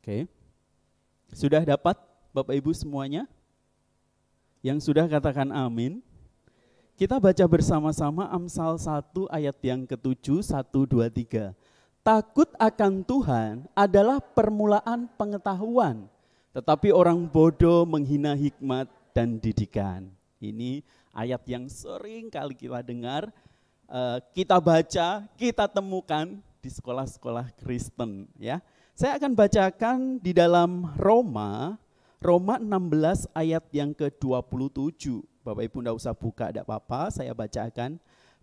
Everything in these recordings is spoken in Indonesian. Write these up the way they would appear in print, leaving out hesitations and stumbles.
Oke. Sudah dapat Bapak Ibu semuanya? Yang sudah katakan amin. Kita baca bersama-sama Amsal 1 ayat yang ke-7, 1, 2, 3. Takut akan Tuhan adalah permulaan pengetahuan, tetapi orang bodoh menghina hikmat dan didikan. Ini ayat yang sering kali kita dengar, kita baca, kita temukan di sekolah-sekolah Kristen. Ya, saya akan bacakan di dalam Roma 16 ayat yang ke-27. Bapak Ibu tidak usah buka, tidak apa-apa, saya bacakan.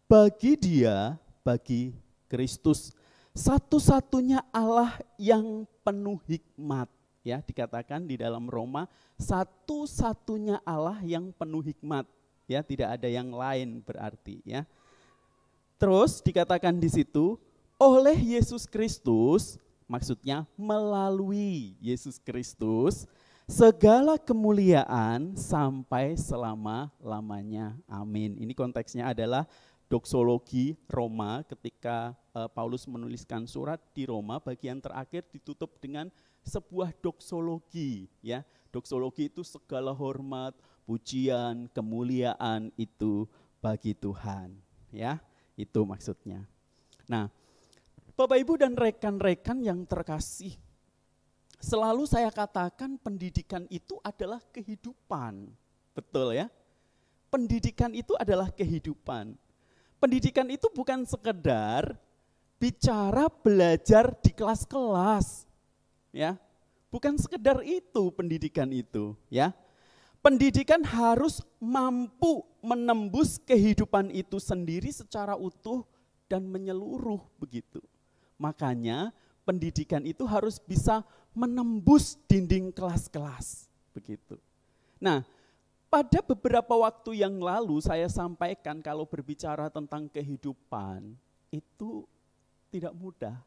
Bagi dia, bagi Kristus, satu-satunya Allah yang penuh hikmat. Ya, dikatakan di dalam Roma, satu-satunya Allah yang penuh hikmat. Ya, tidak ada yang lain berarti. Ya. Terus dikatakan di situ, oleh Yesus Kristus, maksudnya melalui Yesus Kristus, segala kemuliaan sampai selama-lamanya. Amin. Ini konteksnya adalah doksologi Roma ketika Paulus menuliskan surat di Roma, bagian terakhir ditutup dengan sebuah doksologi. Ya, doksologi itu segala hormat, pujian, kemuliaan itu bagi Tuhan. Ya, itu maksudnya. Nah, Bapak Ibu dan rekan-rekan yang terkasih, selalu saya katakan pendidikan itu adalah kehidupan. Betul ya? Pendidikan itu adalah kehidupan. Pendidikan itu bukan sekedar bicara belajar di kelas-kelas. Ya. Bukan sekedar itu pendidikan itu, ya. Pendidikan harus mampu menembus kehidupan itu sendiri secara utuh dan menyeluruh begitu. Makanya pendidikan itu harus bisa menembus dinding kelas-kelas begitu. Nah, pada beberapa waktu yang lalu saya sampaikan kalau berbicara tentang kehidupan itu tidak mudah.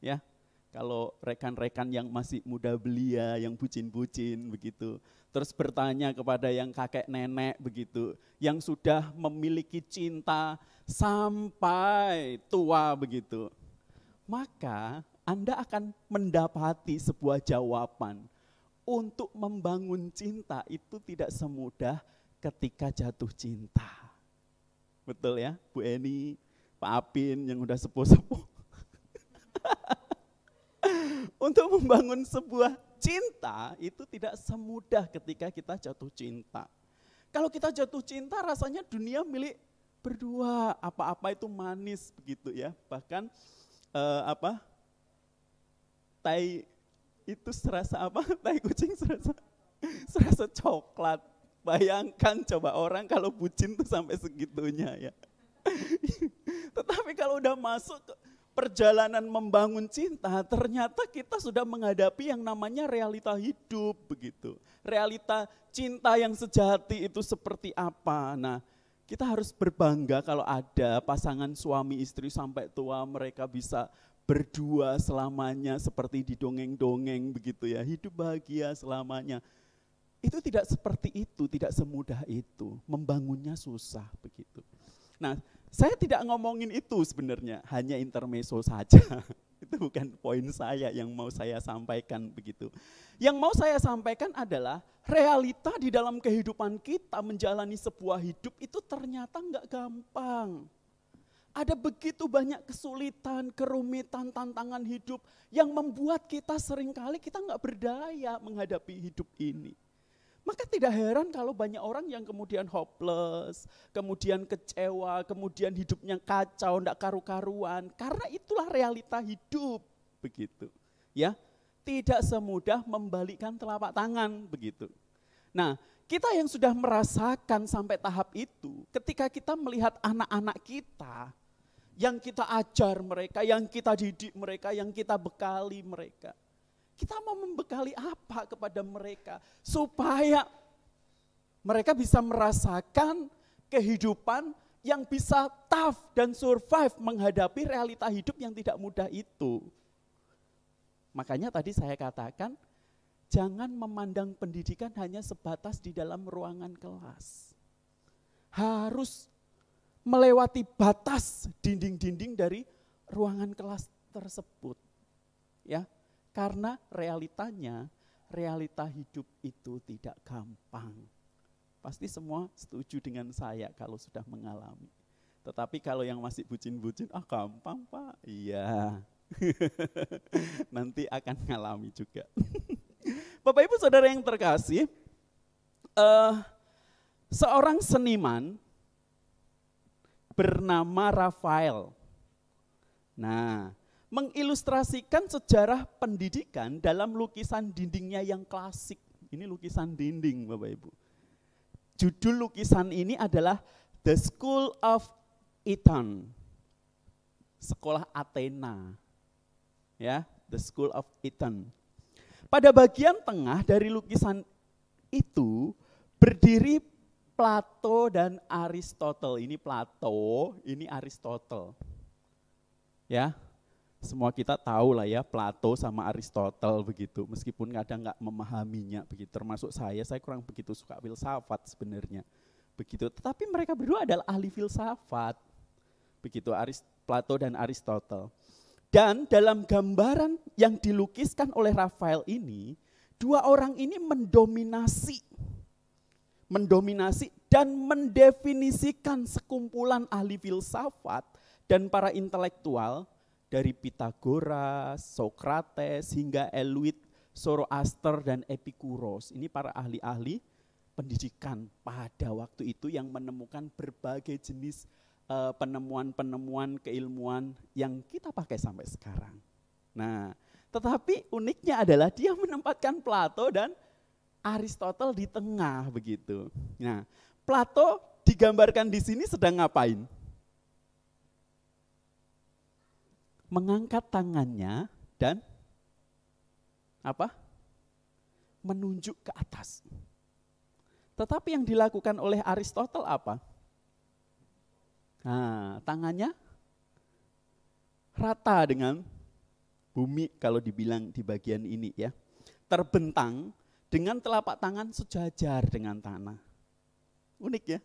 Ya, kalau rekan-rekan yang masih muda belia, yang bucin-bucin begitu, terus bertanya kepada yang kakek nenek begitu, yang sudah memiliki cinta sampai tua begitu, maka Anda akan mendapati sebuah jawaban. Untuk membangun cinta itu tidak semudah ketika jatuh cinta. Betul ya, Bu Eni, Pak Apin yang udah sepuh-sepuh. Untuk membangun sebuah cinta itu tidak semudah ketika kita jatuh cinta. Kalau kita jatuh cinta rasanya dunia milik berdua, apa-apa itu manis begitu ya. Bahkan tai itu serasa apa? Tai kucing serasa coklat. Bayangkan coba orang kalau bucin tuh sampai segitunya ya. Tetapi kalau udah masuk ke perjalanan membangun cinta, ternyata kita sudah menghadapi yang namanya realita hidup begitu. Realita cinta yang sejati itu seperti apa? Nah, kita harus berbangga kalau ada pasangan suami istri sampai tua mereka bisa berdua selamanya seperti di dongeng-dongeng begitu ya, hidup bahagia selamanya. Itu tidak seperti itu, tidak semudah itu, membangunnya susah begitu. Nah, saya tidak ngomongin itu sebenarnya, hanya intermezzo saja. Itu bukan poin saya yang mau saya sampaikan begitu. Yang mau saya sampaikan adalah realita di dalam kehidupan kita menjalani sebuah hidup itu ternyata enggak gampang. Ada begitu banyak kesulitan, kerumitan, tantangan hidup yang membuat kita seringkali kita enggak berdaya menghadapi hidup ini. Maka tidak heran kalau banyak orang yang kemudian hopeless, kemudian kecewa, kemudian hidupnya kacau, enggak karu-karuan. Karena itulah realita hidup, begitu. Ya, tidak semudah membalikkan telapak tangan, begitu. Nah, kita yang sudah merasakan sampai tahap itu, ketika kita melihat anak-anak kita, yang kita ajar mereka, yang kita didik mereka, yang kita bekali mereka. Kita mau membekali apa kepada mereka supaya mereka bisa merasakan kehidupan yang bisa tough dan survive menghadapi realita hidup yang tidak mudah itu. Makanya tadi saya katakan, jangan memandang pendidikan hanya sebatas di dalam ruangan kelas. Harus melewati batas dinding-dinding dari ruangan kelas tersebut. Ya. Karena realitanya, realita hidup itu tidak gampang. Pasti semua setuju dengan saya kalau sudah mengalami. Tetapi kalau yang masih bucin-bucin, gampang Pak. Iya, nanti akan mengalami juga. Bapak Ibu Saudara yang terkasih, seorang seniman bernama Rafael. Nah, mengilustrasikan sejarah pendidikan dalam lukisan dindingnya yang klasik. Ini lukisan dinding Bapak Ibu. Judul lukisan ini adalah The School of Athens, sekolah Athena, ya, The School of Athens. Pada bagian tengah dari lukisan itu berdiri Plato dan Aristotle. Ini Plato, ini Aristotle. Ya, semua kita tahu lah ya Plato sama Aristotle begitu. Meskipun kadang nggak memahaminya begitu. Termasuk saya kurang begitu suka filsafat sebenarnya. Begitu. Tetapi mereka berdua adalah ahli filsafat. Begitu Plato dan Aristotle. Dan dalam gambaran yang dilukiskan oleh Rafael ini, dua orang ini mendominasi dan mendefinisikan sekumpulan ahli filsafat dan para intelektual dari Pitagoras, Socrates hingga Euclid, Zoroaster dan Epikuros. Ini para ahli-ahli pendidikan pada waktu itu yang menemukan berbagai jenis penemuan-penemuan keilmuan yang kita pakai sampai sekarang. Nah, tetapi uniknya adalah dia menempatkan Plato dan Aristotle di tengah begitu. Nah, Plato digambarkan di sini sedang ngapain? Mengangkat tangannya dan menunjuk ke atas. Tetapi yang dilakukan oleh Aristotle apa? Nah, tangannya rata dengan bumi kalau dibilang di bagian ini ya. Terbentang dengan telapak tangan sejajar dengan tanah. Unik ya.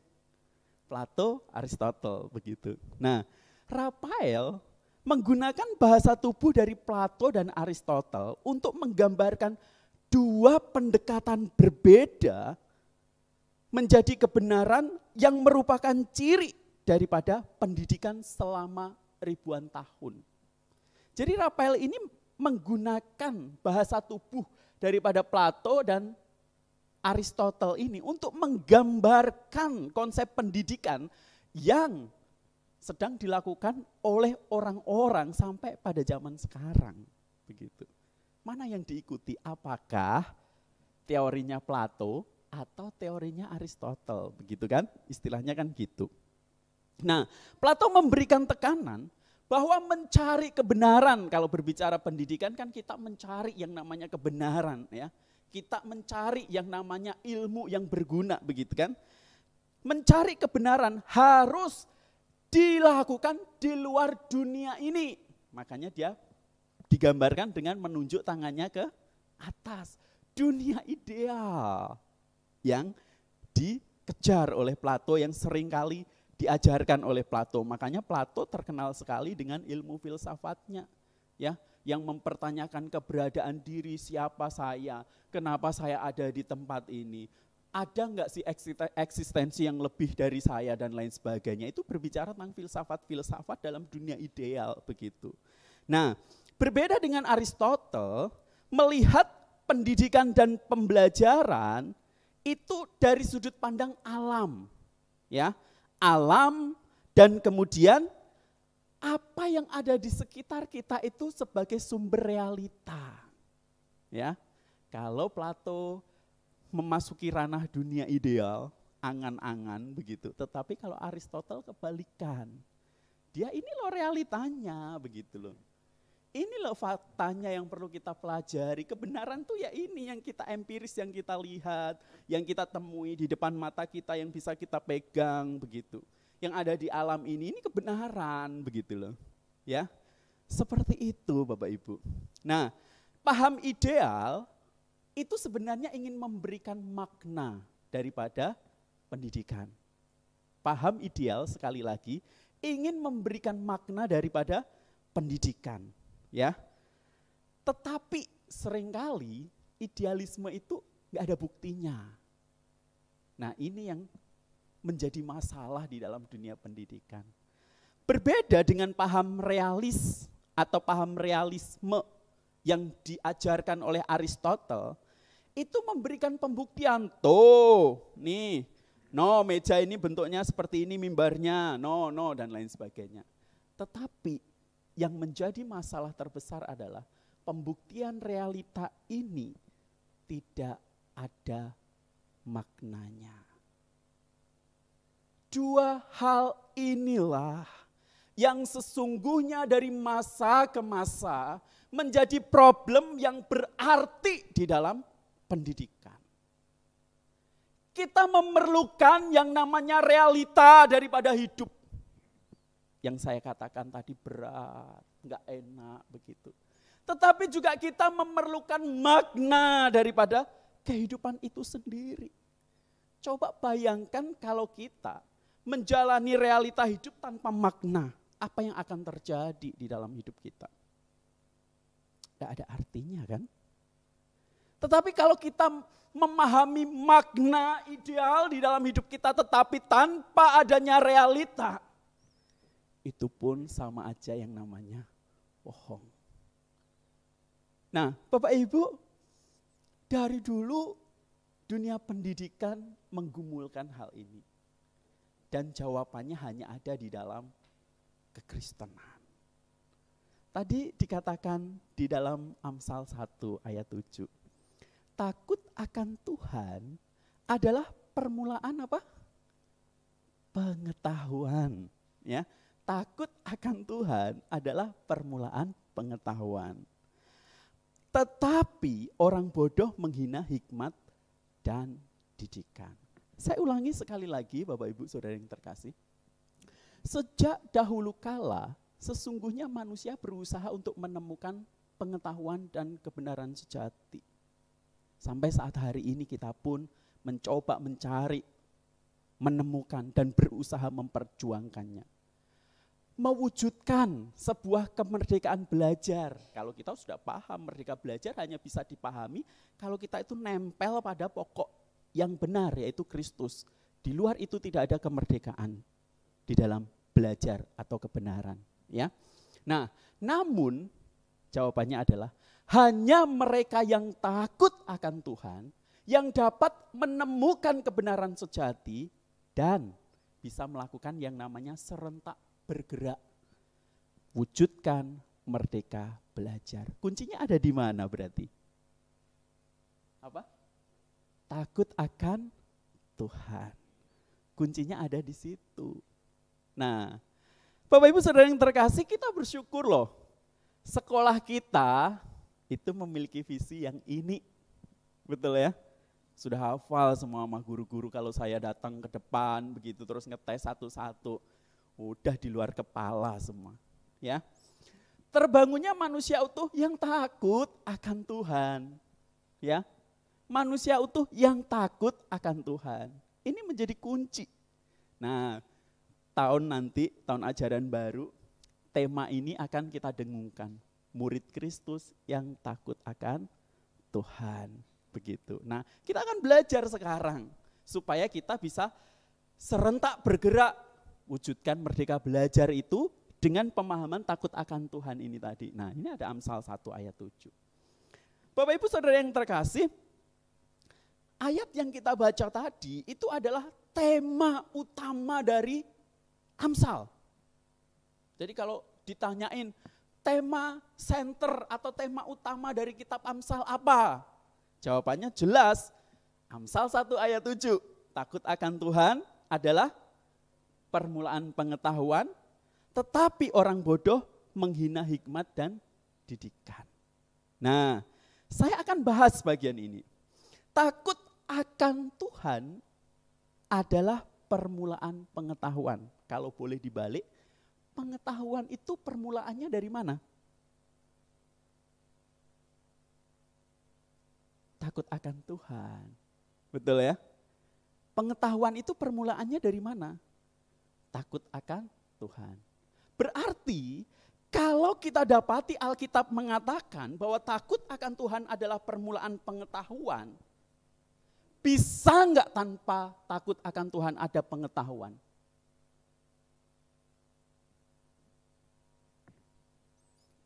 Plato, Aristotle begitu. Nah, Rafael menggunakan bahasa tubuh dari Plato dan Aristotle untuk menggambarkan dua pendekatan berbeda menjadi kebenaran yang merupakan ciri daripada pendidikan selama ribuan tahun. Jadi Rafael ini menggunakan bahasa tubuh daripada Plato dan Aristotle ini untuk menggambarkan konsep pendidikan yang sedang dilakukan oleh orang-orang sampai pada zaman sekarang. Begitu. Mana yang diikuti? Apakah teorinya Plato atau teorinya Aristotle? Begitu kan? Istilahnya kan gitu. Nah, Plato memberikan tekanan bahwa mencari kebenaran, kalau berbicara pendidikan kan kita mencari yang namanya kebenaran ya. Kita mencari yang namanya ilmu yang berguna, begitu kan? Mencari kebenaran harus dilakukan di luar dunia ini. Makanya dia digambarkan dengan menunjuk tangannya ke atas. Dunia ideal yang dikejar oleh Plato, yang seringkali diajarkan oleh Plato. Makanya Plato terkenal sekali dengan ilmu filsafatnya, ya, yang mempertanyakan keberadaan diri, siapa saya, kenapa saya ada di tempat ini. Ada enggak sih eksistensi yang lebih dari saya dan lain sebagainya. Itu berbicara tentang filsafat-filsafat dalam dunia ideal begitu. Nah, berbeda dengan Aristotle, melihat pendidikan dan pembelajaran itu dari sudut pandang alam. Ya, alam dan kemudian apa yang ada di sekitar kita itu sebagai sumber realita. Ya. Kalau Plato memasuki ranah dunia ideal, angan-angan begitu. Tetapi kalau Aristotle kebalikan. Dia ini loh realitanya begitu loh. Ini loh faktanya yang perlu kita pelajari. Kebenaran tuh ya ini yang kita empiris, yang kita lihat, yang kita temui di depan mata kita, yang bisa kita pegang begitu. Yang ada di alam ini kebenaran begitu loh. Ya. Seperti itu Bapak Ibu. Nah, paham ideal itu sebenarnya ingin memberikan makna daripada pendidikan. Paham ideal sekali lagi ingin memberikan makna daripada pendidikan, ya. Tetapi seringkali idealisme itu nggak ada buktinya. Nah, ini yang menjadi masalah di dalam dunia pendidikan. Berbeda dengan paham realis atau paham realisme yang diajarkan oleh Aristoteles, itu memberikan pembuktian. Tuh, nih, no, meja ini bentuknya seperti ini mimbarnya, no, dan lain sebagainya. Tetapi yang menjadi masalah terbesar adalah pembuktian realita ini tidak ada maknanya. Dua hal inilah yang sesungguhnya dari masa ke masa menjadi problem yang berarti di dalam pendidikan. Kita memerlukan yang namanya realita daripada hidup. Yang saya katakan tadi berat, enggak enak begitu. Tetapi juga kita memerlukan makna daripada kehidupan itu sendiri. Coba bayangkan kalau kita menjalani realita hidup tanpa makna, apa yang akan terjadi di dalam hidup kita? Tidak ada artinya kan? Tetapi kalau kita memahami makna ideal di dalam hidup kita tetapi tanpa adanya realita, itu pun sama aja yang namanya bohong. Nah, Bapak Ibu, dari dulu dunia pendidikan menggumulkan hal ini. Dan jawabannya hanya ada di dalam kekristenan. Tadi dikatakan di dalam Amsal 1 ayat 7. Takut akan Tuhan adalah permulaan apa? Pengetahuan. Ya, takut akan Tuhan adalah permulaan pengetahuan. Tetapi orang bodoh menghina hikmat dan didikan. Saya ulangi sekali lagi Bapak Ibu Saudara yang terkasih. Sejak dahulu kala sesungguhnya manusia berusaha untuk menemukan pengetahuan dan kebenaran sejati. Sampai saat hari ini kita pun mencoba mencari, menemukan dan berusaha memperjuangkannya. Mewujudkan sebuah kemerdekaan belajar. Kalau kita sudah paham merdeka belajar hanya bisa dipahami kalau kita itu nempel pada pokok yang benar yaitu Kristus. Di luar itu tidak ada kemerdekaan di dalam belajar atau kebenaran, ya. Nah, namun jawabannya adalah hanya mereka yang takut akan Tuhan yang dapat menemukan kebenaran sejati dan bisa melakukan yang namanya serentak bergerak, wujudkan merdeka belajar. Kuncinya ada di mana berarti? Apa? Takut akan Tuhan. Kuncinya ada di situ. Nah, Bapak Ibu Saudara yang terkasih, kita bersyukur loh. Sekolah kita itu memiliki visi yang ini. Betul ya? Sudah hafal semua sama guru-guru kalau saya datang ke depan begitu terus ngetes satu-satu. Udah di luar kepala semua, ya. Terbangunnya manusia utuh yang takut akan Tuhan, ya. Manusia utuh yang takut akan Tuhan. Ini menjadi kunci. Nah, tahun ajaran baru, tema ini akan kita dengungkan. Murid Kristus yang takut akan Tuhan, begitu. Nah, kita akan belajar sekarang supaya kita bisa serentak bergerak. Wujudkan merdeka belajar itu dengan pemahaman takut akan Tuhan ini tadi. Nah, ini ada Amsal 1 ayat 7. Bapak Ibu Saudara yang terkasih, ayat yang kita baca tadi itu adalah tema utama dari Amsal. Jadi kalau ditanyain tema center atau tema utama dari kitab Amsal apa? Jawabannya jelas, Amsal 1 ayat 7. Takut akan Tuhan adalah permulaan pengetahuan, tetapi orang bodoh menghina hikmat dan didikan. Nah, saya akan bahas bagian ini. Takut akan Tuhan adalah permulaan pengetahuan. Kalau boleh dibalik, pengetahuan itu permulaannya dari mana? Takut akan Tuhan. Betul ya? Pengetahuan itu permulaannya dari mana? Takut akan Tuhan. Berarti Kalau kita dapati Alkitab mengatakan bahwa takut akan Tuhan adalah permulaan pengetahuan, bisa enggak tanpa takut akan Tuhan ada pengetahuan?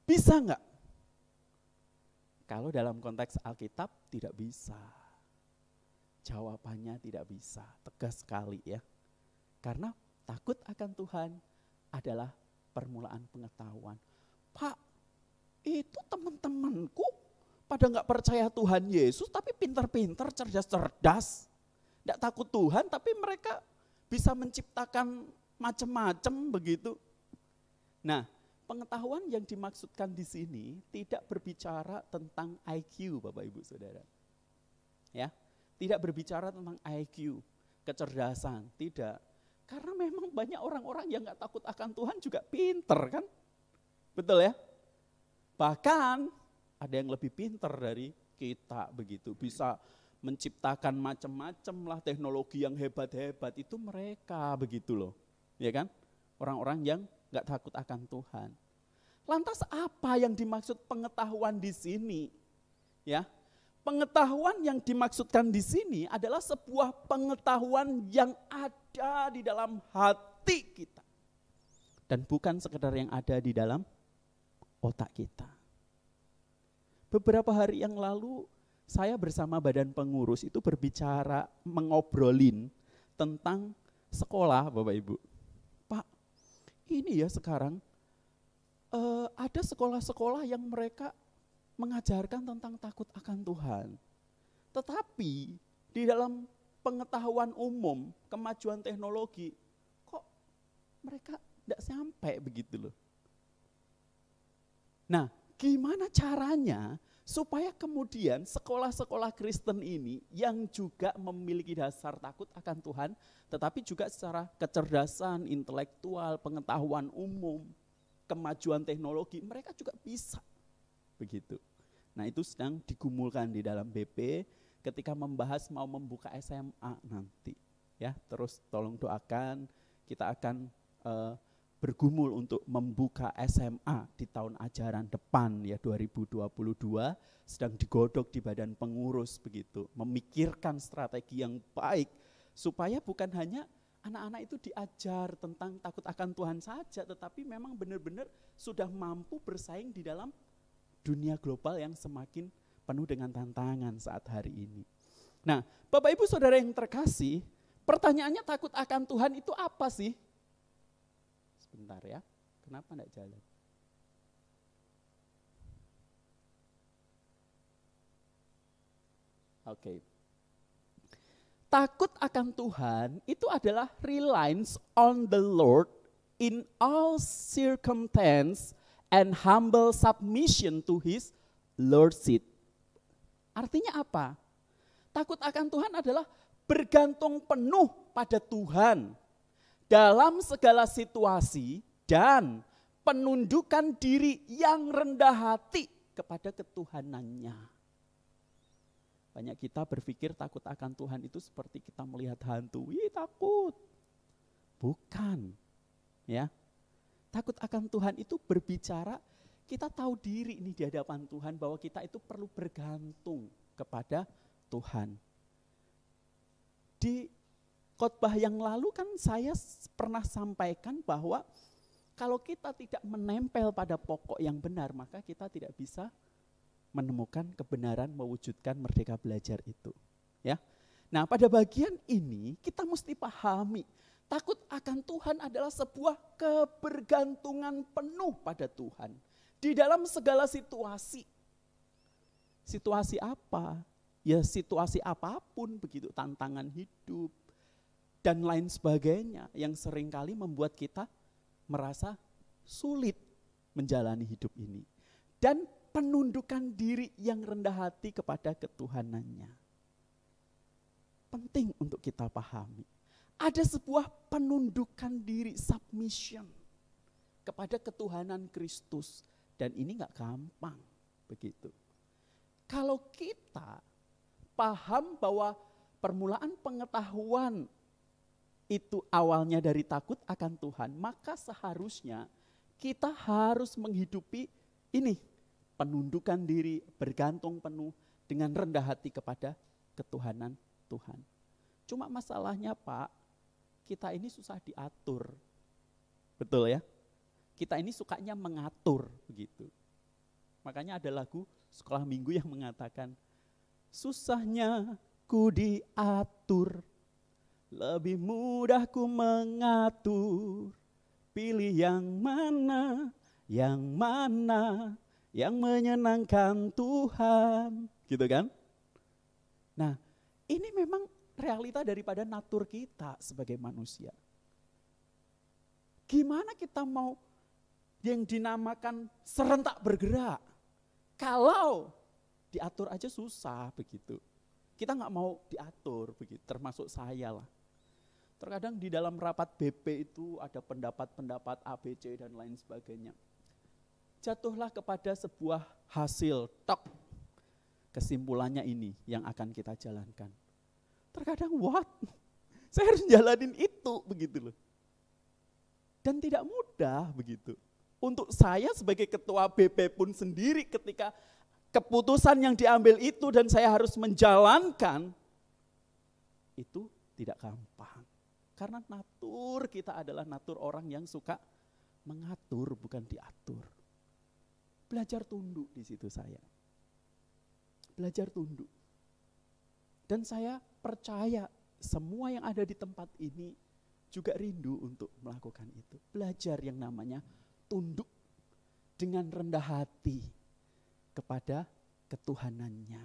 Bisa enggak? Kalau dalam konteks Alkitab tidak bisa. Jawabannya tidak bisa, tegas sekali ya. Karena takut akan Tuhan adalah permulaan pengetahuan. Pak, itu teman-temanku pada enggak percaya Tuhan Yesus tapi pintar-pintar, cerdas-cerdas. Enggak takut Tuhan tapi mereka bisa menciptakan macam-macam begitu. Nah, pengetahuan yang dimaksudkan di sini tidak berbicara tentang IQ, Bapak Ibu Saudara. Ya, tidak berbicara tentang IQ, kecerdasan, tidak. Karena memang banyak orang-orang yang enggak takut akan Tuhan juga pinter kan? Betul ya? Bahkan ada yang lebih pinter dari kita begitu, bisa menciptakan macam-macam lah teknologi yang hebat-hebat itu mereka begitu loh. Ya kan? Orang-orang yang enggak takut akan Tuhan. Lantas apa yang dimaksud pengetahuan di sini? Ya, pengetahuan yang dimaksudkan di sini adalah sebuah pengetahuan yang ada di dalam hati kita. Dan bukan sekedar yang ada di dalam otak kita. Beberapa hari yang lalu saya bersama badan pengurus itu berbicara, mengobrolin tentang sekolah Bapak Ibu. Pak, ini ya sekarang ada sekolah-sekolah yang mereka mengajarkan tentang takut akan Tuhan. Tetapi di dalam pengetahuan umum, kemajuan teknologi, kok mereka tidak sampai begitu loh. Nah, gimana caranya supaya kemudian sekolah-sekolah Kristen ini yang juga memiliki dasar takut akan Tuhan, tetapi juga secara kecerdasan, intelektual, pengetahuan umum, kemajuan teknologi, mereka juga bisa begitu. Nah, itu sedang digumulkan di dalam BP ketika membahas mau membuka SMA nanti. Ya, terus tolong doakan, kita akan bergumul untuk membuka SMA di tahun ajaran depan ya 2022, sedang digodok di badan pengurus begitu, memikirkan strategi yang baik supaya bukan hanya anak-anak itu diajar tentang takut akan Tuhan saja, tetapi memang benar-benar sudah mampu bersaing di dalam dunia global yang semakin penuh dengan tantangan saat hari ini. Nah, Bapak Ibu Saudara yang terkasih, pertanyaannya takut akan Tuhan itu apa sih? Sebentar ya, kenapa enggak jalan? Oke. Takut akan Tuhan itu adalah reliance on the Lord in all circumstance and humble submission to His lordship. Artinya apa? Takut akan Tuhan adalah bergantung penuh pada Tuhan dalam segala situasi dan penundukan diri yang rendah hati kepada ketuhanannya. Banyak kita berpikir takut akan Tuhan itu seperti kita melihat hantu. Ih, takut. Bukan. Ya. Takut akan Tuhan itu berbicara kita tahu diri ini di hadapan Tuhan bahwa kita itu perlu bergantung kepada Tuhan. Di khotbah yang lalu kan saya pernah sampaikan bahwa kalau kita tidak menempel pada pokok yang benar, maka kita tidak bisa menemukan kebenaran mewujudkan merdeka belajar itu. Ya. Nah, pada bagian ini kita mesti pahami takut akan Tuhan adalah sebuah kebergantungan penuh pada Tuhan di dalam segala situasi. Situasi apa? Ya situasi apapun begitu, tantangan hidup dan lain sebagainya yang seringkali membuat kita merasa sulit menjalani hidup ini. Dan penundukan diri yang rendah hati kepada ketuhanannya. Penting untuk kita pahami. Ada sebuah penundukan diri, submission kepada ketuhanan Kristus. Dan ini gak gampang begitu. Kalau kita paham bahwa permulaan pengetahuan itu awalnya dari takut akan Tuhan, maka seharusnya kita harus menghidupi ini, penundukan diri, bergantung penuh dengan rendah hati kepada ketuhanan Tuhan. Cuma masalahnya Pak, kita ini susah diatur. Betul ya? Kita ini sukanya mengatur begitu. Makanya ada lagu sekolah minggu yang mengatakan, susahnya ku diatur, lebih mudah ku mengatur, pilih yang mana yang menyenangkan Tuhan, gitu kan? Nah, ini memang realita daripada natur kita sebagai manusia. Gimana kita mau yang dinamakan serentak bergerak, kalau diatur aja susah begitu. Kita nggak mau diatur begitu, termasuk saya lah. Terkadang di dalam rapat BP itu ada pendapat-pendapat ABC dan lain sebagainya. Jatuhlah kepada sebuah hasil, tok. Kesimpulannya ini yang akan kita jalankan. Terkadang what? Saya harus jalanin itu begitu loh. Dan tidak mudah begitu. Untuk saya sebagai ketua BP pun sendiri ketika keputusan yang diambil itu dan saya harus menjalankan, itu tidak gampang. Karena natur kita adalah natur orang yang suka mengatur bukan diatur. Belajar tunduk di situ saya. Belajar tunduk. Dan saya percaya semua yang ada di tempat ini juga rindu untuk melakukan itu. Belajar yang namanya tunduk dengan rendah hati kepada ketuhanannya.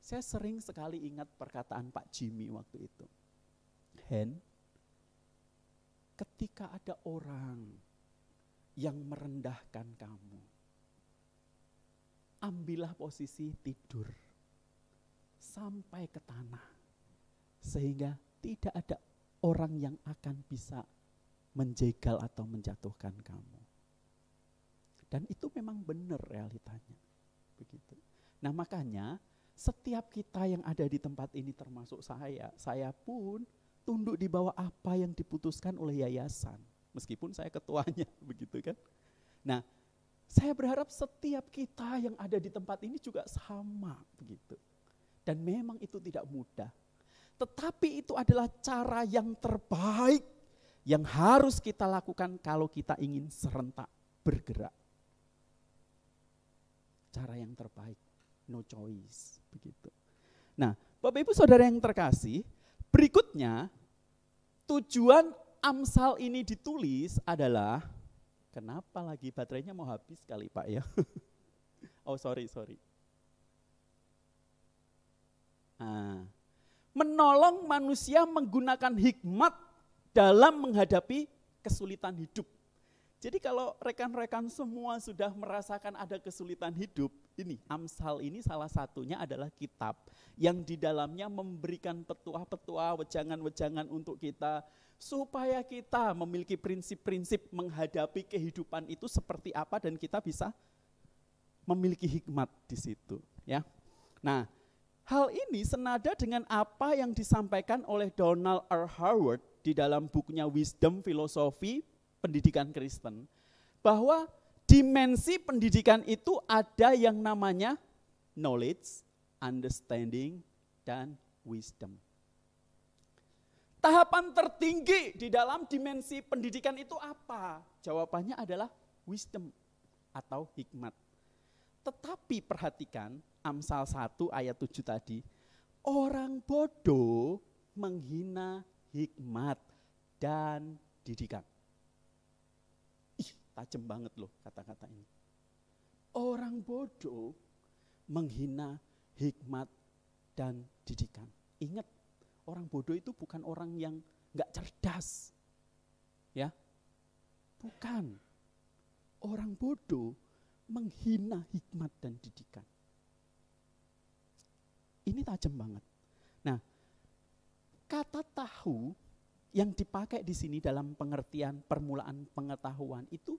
Saya sering sekali ingat perkataan Pak Jimmy waktu itu. Hen, ketika ada orang yang merendahkan kamu, ambillah posisi tidur sampai ke tanah, sehingga tidak ada orang yang akan bisa menjegal atau menjatuhkan kamu. Dan itu memang benar realitanya. Begitu. Nah makanya setiap kita yang ada di tempat ini termasuk saya pun tunduk di bawah apa yang diputuskan oleh yayasan. Meskipun saya ketuanya, begitu kan. Nah, saya berharap setiap kita yang ada di tempat ini juga sama, begitu. Dan memang itu tidak mudah. Tetapi itu adalah cara yang terbaik yang harus kita lakukan kalau kita ingin serentak bergerak. Cara yang terbaik, no choice, begitu. Nah, Bapak Ibu Saudara yang terkasih, berikutnya tujuan Amsal ini ditulis adalah, kenapa lagi baterainya mau habis kali Pak ya? Oh sorry. Menolong manusia menggunakan hikmat dalam menghadapi kesulitan hidup. Jadi kalau rekan-rekan semua sudah merasakan ada kesulitan hidup, ini Amsal ini salah satunya adalah kitab yang di dalamnya memberikan petua-petua, wejangan-wejangan untuk kita supaya kita memiliki prinsip-prinsip menghadapi kehidupan itu seperti apa dan kita bisa memiliki hikmat di situ, ya. Nah, hal ini senada dengan apa yang disampaikan oleh Donald R. Howard di dalam bukunya Wisdom Filosofi Pendidikan Kristen, bahwa dimensi pendidikan itu ada yang namanya knowledge, understanding, dan wisdom. Tahapan tertinggi di dalam dimensi pendidikan itu apa? Jawabannya adalah wisdom atau hikmat. Tetapi perhatikan Amsal 1 ayat 7 tadi, orang bodoh menghina hikmat dan didikan. Tajam banget loh kata-kata ini. Orang bodoh menghina hikmat dan didikan. Ingat, orang bodoh itu bukan orang yang enggak cerdas. Ya. Bukan. Orang bodoh menghina hikmat dan didikan. Ini tajam banget. Nah, kata tahu yang dipakai di sini dalam pengertian permulaan pengetahuan itu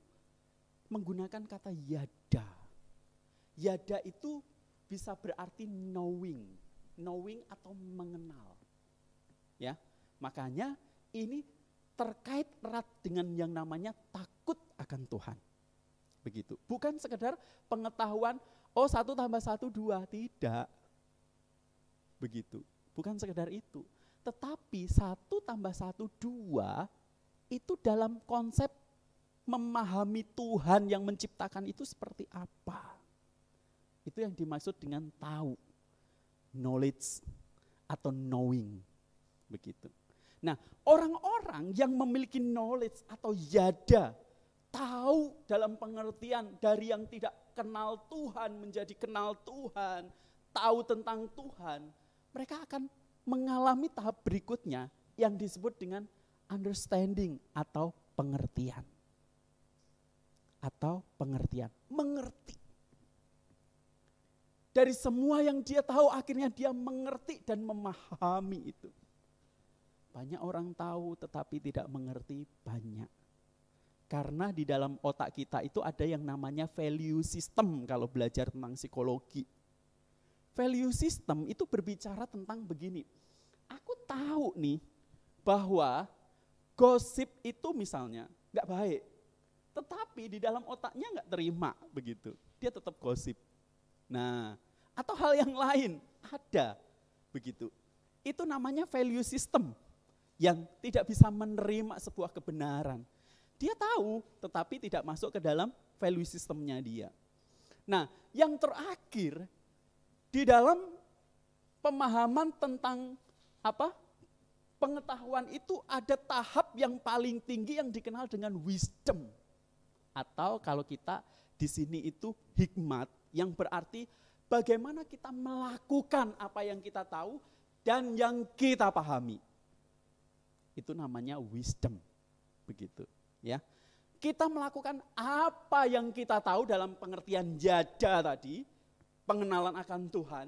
menggunakan kata yada. Yada itu bisa berarti knowing atau mengenal. Ya, makanya ini terkait erat dengan yang namanya takut akan Tuhan. Begitu. Bukan sekedar pengetahuan, oh 1 tambah 1 2, tidak. Begitu. Bukan sekedar itu. Tetapi 1 tambah 1 2 itu dalam konsep memahami Tuhan yang menciptakan itu seperti apa. Itu yang dimaksud dengan tahu, knowledge atau knowing, begitu. Nah, orang-orang yang memiliki knowledge atau yada, tahu dalam pengertian dari yang tidak kenal Tuhan menjadi kenal Tuhan, tahu tentang Tuhan, mereka akan mengalami tahap berikutnya yang disebut dengan understanding atau pengertian. Atau pengertian, mengerti. Dari semua yang dia tahu akhirnya dia mengerti dan memahami itu. Banyak orang tahu tetapi tidak mengerti banyak. Karena di dalam otak kita itu ada yang namanya value system kalau belajar tentang psikologi. Value system itu berbicara tentang begini. Aku tahu nih bahwa gosip itu misalnya nggak baik. Tetapi di dalam otaknya nggak terima begitu. Dia tetap gosip. Nah, atau hal yang lain ada begitu. Itu namanya value system yang tidak bisa menerima sebuah kebenaran. Dia tahu tetapi tidak masuk ke dalam value systemnya dia. Nah, yang terakhir di dalam pemahaman tentang pengetahuan itu ada tahap yang paling tinggi yang dikenal dengan wisdom. Atau kalau kita di sini itu hikmat, yang berarti bagaimana kita melakukan apa yang kita tahu dan yang kita pahami. Itu namanya wisdom. Begitu, ya. Kita melakukan apa yang kita tahu dalam pengertian jada tadi, pengenalan akan Tuhan,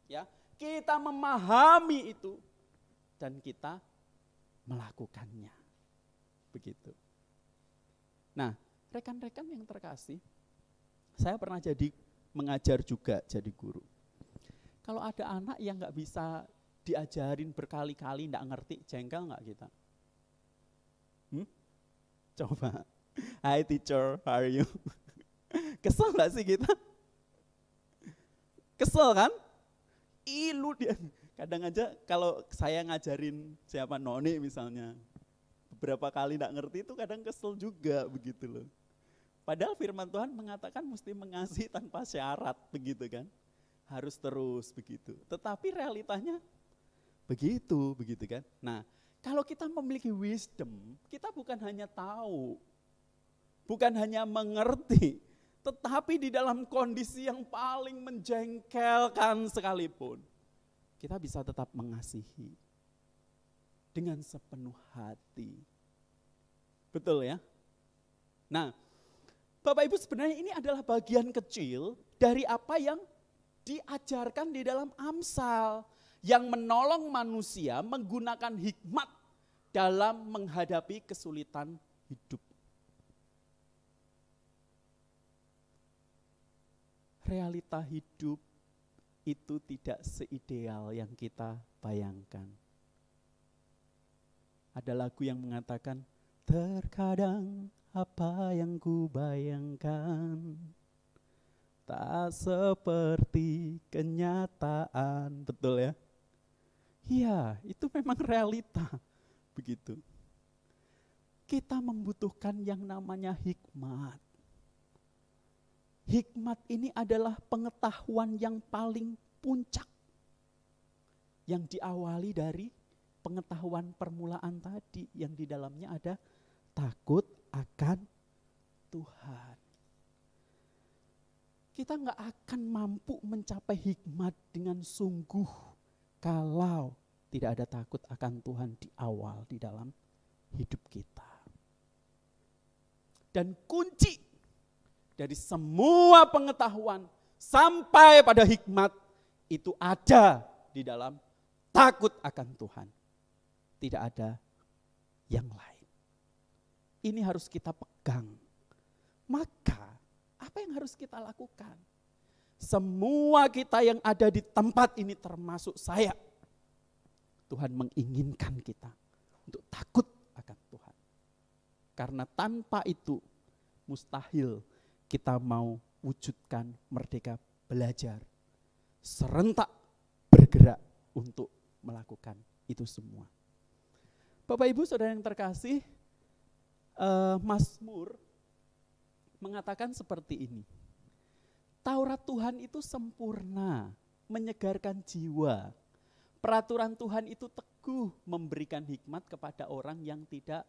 ya. Kita memahami itu dan kita melakukannya. Begitu. Nah, rekan-rekan yang terkasih, saya pernah mengajar juga jadi guru. Kalau ada anak yang nggak bisa diajarin berkali-kali, nggak ngerti, jengkel nggak kita? Coba, hi teacher, how are you? Kesel nggak sih kita? Kesel kan? Lu dia. Kadang aja kalau saya ngajarin siapa Noni misalnya, beberapa kali nggak ngerti itu kadang kesel juga begitu loh. Padahal firman Tuhan mengatakan mesti mengasihi tanpa syarat, begitu kan? Harus terus begitu. Tetapi realitanya begitu kan? Nah, kalau kita memiliki wisdom, kita bukan hanya tahu, bukan hanya mengerti, tetapi di dalam kondisi yang paling menjengkelkan sekalipun, kita bisa tetap mengasihi dengan sepenuh hati. Betul ya? Nah, Bapak Ibu, sebenarnya ini adalah bagian kecil dari apa yang diajarkan di dalam Amsal yang menolong manusia menggunakan hikmat dalam menghadapi kesulitan hidup. Realita hidup itu tidak seideal yang kita bayangkan. Ada lagu yang mengatakan, terkadang apa yang ku bayangkan tak seperti kenyataan. Betul ya? Iya, itu memang realita. Begitu. Kita membutuhkan yang namanya hikmat. Hikmat ini adalah pengetahuan yang paling puncak. Yang diawali dari pengetahuan permulaan tadi. Yang di dalamnya ada takut akan Tuhan. Kita nggak akan mampu mencapai hikmat dengan sungguh kalau tidak ada takut akan Tuhan di awal di dalam hidup kita. Dan kunci dari semua pengetahuan sampai pada hikmat itu ada di dalam takut akan Tuhan. Tidak ada yang lain. Ini harus kita pegang. Maka apa yang harus kita lakukan? Semua kita yang ada di tempat ini termasuk saya. Tuhan menginginkan kita untuk takut akan Tuhan. Karena tanpa itu mustahil kita mau wujudkan merdeka belajar. Serentak bergerak untuk melakukan itu semua. Bapak Ibu Saudara yang terkasih, Mazmur mengatakan seperti ini. Taurat Tuhan itu sempurna, menyegarkan jiwa. Peraturan Tuhan itu teguh, memberikan hikmat kepada orang yang tidak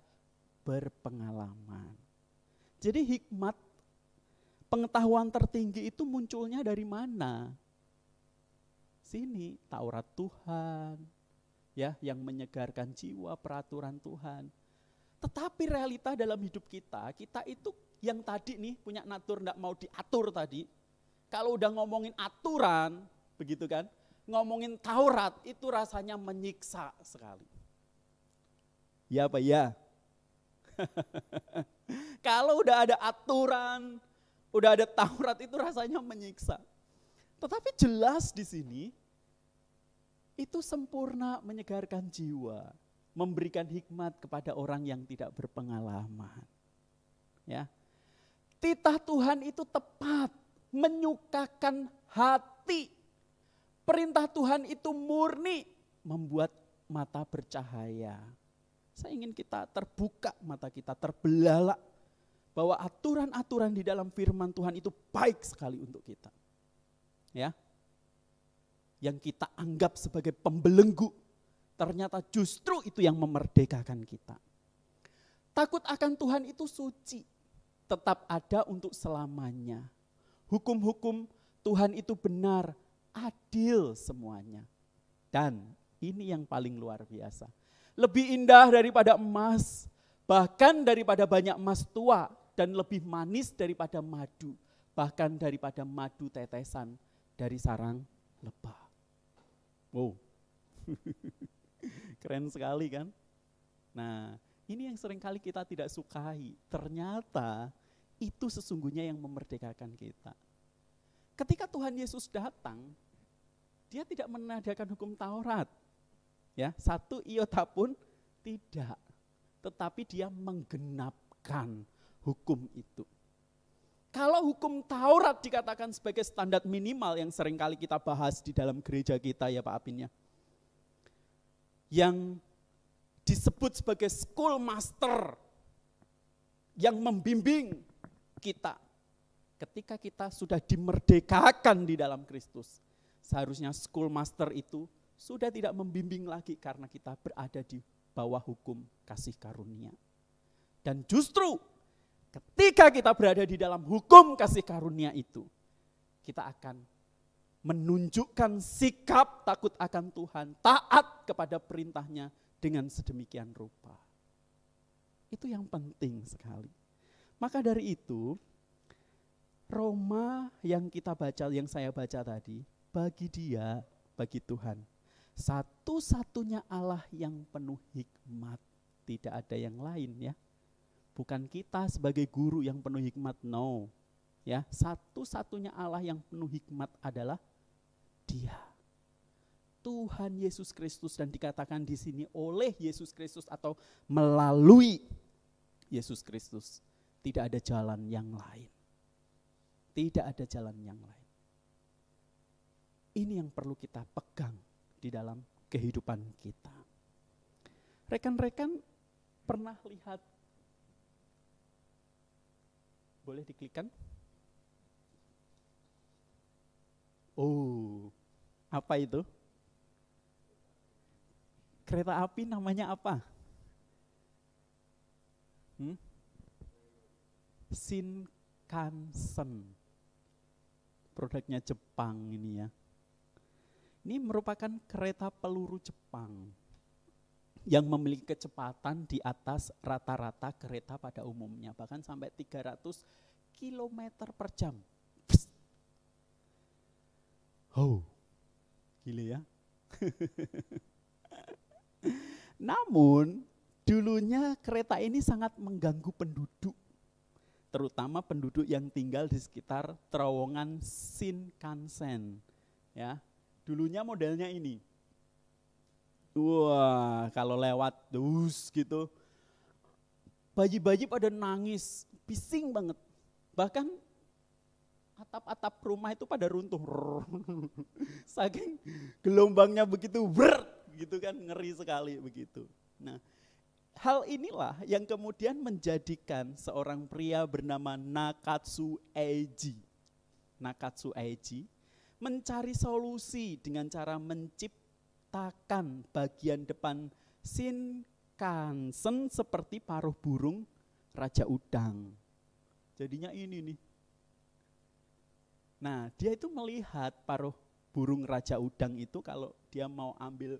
berpengalaman. Jadi hikmat, pengetahuan tertinggi itu munculnya dari mana? Sini, Taurat Tuhan, ya, yang menyegarkan jiwa, peraturan Tuhan. Tetapi realita dalam hidup kita itu yang tadi nih punya natur enggak mau diatur tadi. Kalau udah ngomongin aturan, begitu kan, ngomongin Taurat itu rasanya menyiksa sekali. Ya apa ya? Kalau udah ada aturan, udah ada Taurat itu rasanya menyiksa. Tetapi jelas di sini itu sempurna, menyegarkan jiwa, memberikan hikmat kepada orang yang tidak berpengalaman. Ya. Titah Tuhan itu tepat, menyukakan hati. Perintah Tuhan itu murni, membuat mata bercahaya. Saya ingin kita terbuka mata kita, terbelalak bahwa aturan-aturan di dalam firman Tuhan itu baik sekali untuk kita. Ya. Yang kita anggap sebagai pembelenggu, ternyata justru itu yang memerdekakan kita. Takut akan Tuhan itu suci, tetap ada untuk selamanya. Hukum-hukum Tuhan itu benar, adil semuanya. Dan ini yang paling luar biasa. Lebih indah daripada emas, bahkan daripada banyak emas tua, dan lebih manis daripada madu, bahkan daripada madu tetesan dari sarang lebah. Wow, keren sekali kan? Nah, ini yang seringkali kita tidak sukai. Ternyata itu sesungguhnya yang memerdekakan kita. Ketika Tuhan Yesus datang, dia tidak menadakan hukum Taurat. Ya, satu iota pun tidak. Tetapi dia menggenapkan hukum itu. Kalau hukum Taurat dikatakan sebagai standar minimal yang seringkali kita bahas di dalam gereja kita ya Pak Apin ya. Yang disebut sebagai school master yang membimbing kita. Ketika kita sudah dimerdekakan di dalam Kristus, seharusnya school master itu sudah tidak membimbing lagi karena kita berada di bawah hukum kasih karunia. Dan justru ketika kita berada di dalam hukum kasih karunia itu, kita akan menunjukkan sikap takut akan Tuhan, taat kepada perintahnya dengan sedemikian rupa. Itu yang penting sekali. Maka dari itu, Roma yang kita baca, yang saya baca tadi, bagi dia, bagi Tuhan, satu-satunya Allah yang penuh hikmat, tidak ada yang lain ya. Bukan kita sebagai guru yang penuh hikmat, no. Ya, satu-satunya Allah yang penuh hikmat adalah Dia. Tuhan Yesus Kristus, dan dikatakan di sini oleh Yesus Kristus atau melalui Yesus Kristus. Tidak ada jalan yang lain. Tidak ada jalan yang lain. Ini yang perlu kita pegang di dalam kehidupan kita. Rekan-rekan pernah lihat, boleh diklikkan? Oh, apa itu? Kereta api namanya apa? Shinkansen. Produknya Jepang ini ya. Ini merupakan kereta peluru Jepang yang memiliki kecepatan di atas rata-rata kereta pada umumnya, bahkan sampai 300 km per jam. Oh, gila ya. Namun, dulunya kereta ini sangat mengganggu penduduk, terutama penduduk yang tinggal di sekitar terowongan Shinkansen. Ya, dulunya modelnya ini. Wah, kalau lewat dus gitu, bayi-bayi pada nangis, bising banget. Bahkan atap-atap rumah itu pada runtuh. Saking gelombangnya begitu gitu kan, ngeri sekali begitu. Nah, hal inilah yang kemudian menjadikan seorang pria bernama Nakatsu Eiji mencari solusi dengan cara menciptakan bagian depan Shinkansen seperti paruh burung Raja Udang. Jadinya ini nih. Nah, dia itu melihat paruh burung Raja Udang itu kalau dia mau ambil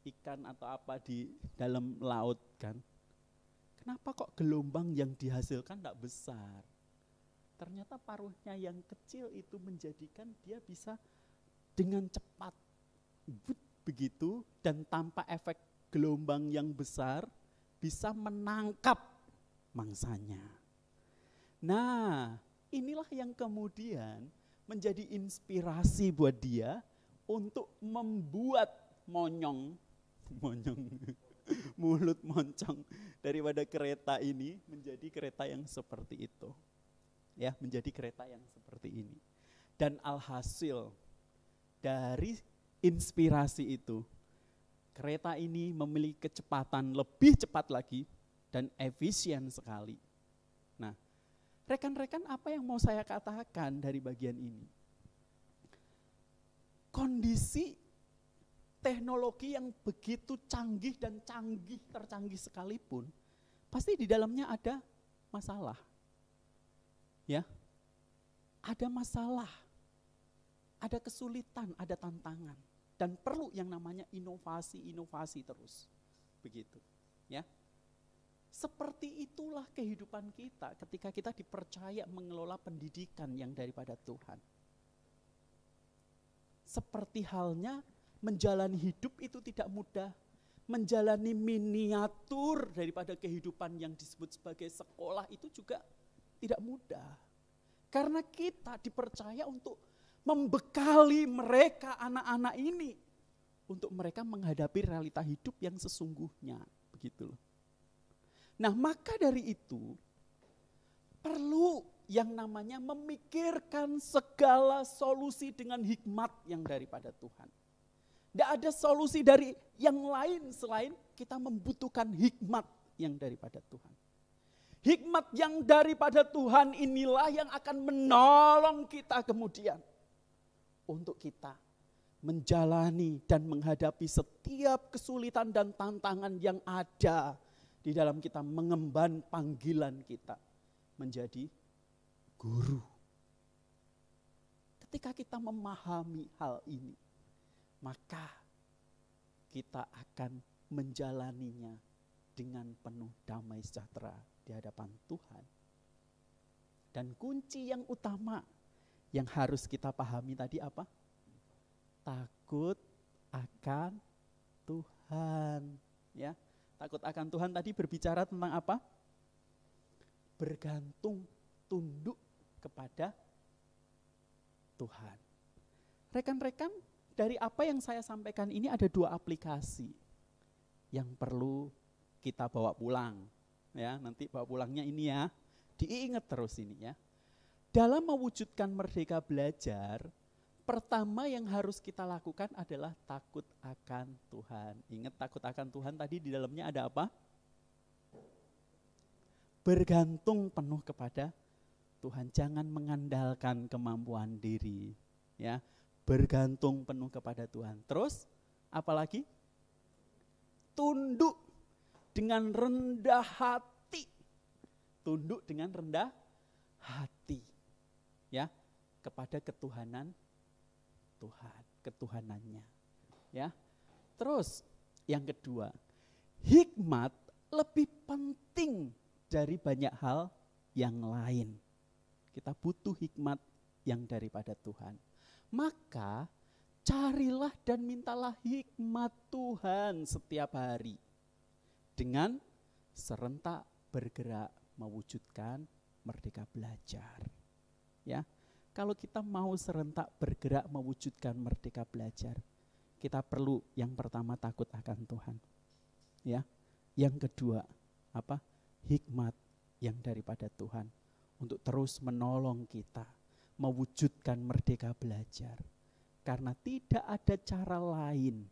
ikan atau apa di dalam laut kan. Kenapa kok gelombang yang dihasilkan tidak besar? Ternyata paruhnya yang kecil itu menjadikan dia bisa dengan cepat begitu dan tanpa efek gelombang yang besar bisa menangkap mangsanya. Nah, inilah yang kemudian menjadi inspirasi buat dia untuk membuat mulut moncong daripada kereta ini menjadi kereta yang seperti itu. Ya, menjadi kereta yang seperti ini. Dan alhasil dari inspirasi itu, kereta ini memiliki kecepatan lebih cepat lagi dan efisien sekali. Nah, rekan-rekan, apa yang mau saya katakan dari bagian ini? Kondisi teknologi yang begitu canggih dan tercanggih sekalipun, pasti di dalamnya ada masalah. Ya, ada masalah, ada kesulitan, ada tantangan, dan perlu yang namanya inovasi terus, begitu. Ya, seperti itulah kehidupan kita ketika kita dipercaya mengelola pendidikan yang daripada Tuhan. Seperti halnya menjalani hidup itu tidak mudah, menjalani miniatur daripada kehidupan yang disebut sebagai sekolah itu juga tidak mudah. Karena kita dipercaya untuk membekali mereka, anak-anak ini, untuk mereka menghadapi realita hidup yang sesungguhnya, begitu loh. Nah, maka dari itu perlu yang namanya memikirkan segala solusi dengan hikmat yang daripada Tuhan. Tidak ada solusi dari yang lain selain kita membutuhkan hikmat yang daripada Tuhan. Hikmat yang daripada Tuhan inilah yang akan menolong kita kemudian untuk kita menjalani dan menghadapi setiap kesulitan dan tantangan yang ada di dalam kita mengemban panggilan kita menjadi guru. Ketika kita memahami hal ini, maka kita akan menjalaninya dengan penuh damai sejahtera di hadapan Tuhan. Dan kunci yang utama yang harus kita pahami tadi apa? Takut akan Tuhan. Ya, takut akan Tuhan tadi berbicara tentang apa? Bergantung, tunduk kepada Tuhan. Rekan-rekan, dari apa yang saya sampaikan ini ada dua aplikasi yang perlu kita bawa pulang. Ya, nanti bawa pulangnya ini ya, diingat terus ini ya. Dalam mewujudkan merdeka belajar, pertama yang harus kita lakukan adalah takut akan Tuhan. Ingat, takut akan Tuhan tadi di dalamnya ada apa? Bergantung penuh kepada Tuhan, jangan mengandalkan kemampuan diri, ya. Bergantung penuh kepada Tuhan. Terus apalagi? Tunduk dengan rendah hati. Tunduk dengan rendah hati. Ya, kepada ketuhanan Tuhan, ketuhanannya. Ya. Terus yang kedua, hikmat lebih penting dari banyak hal yang lain. Kita butuh hikmat yang daripada Tuhan. Maka carilah dan mintalah hikmat Tuhan setiap hari. Dengan serentak bergerak mewujudkan merdeka belajar. Ya, kalau kita mau serentak bergerak mewujudkan merdeka belajar, kita perlu yang pertama takut akan Tuhan. Ya, yang kedua apa? Hikmat yang daripada Tuhan untuk terus menolong kita mewujudkan merdeka belajar. Karena tidak ada cara lain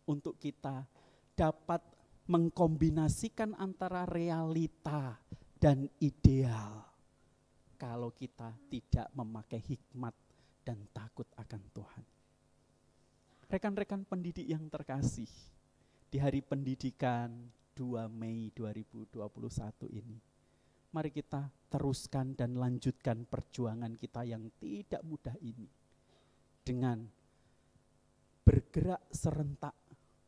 untuk kita dapat mengkombinasikan antara realita dan ideal kalau kita tidak memakai hikmat dan takut akan Tuhan. Rekan-rekan pendidik yang terkasih, di hari pendidikan 2 Mei 2021 ini, mari kita teruskan dan lanjutkan perjuangan kita yang tidak mudah ini dengan bergerak serentak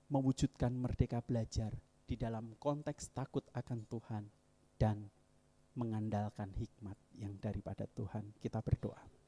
mewujudkan merdeka belajar di dalam konteks takut akan Tuhan dan mengandalkan hikmat yang daripada Tuhan. Kita berdoa.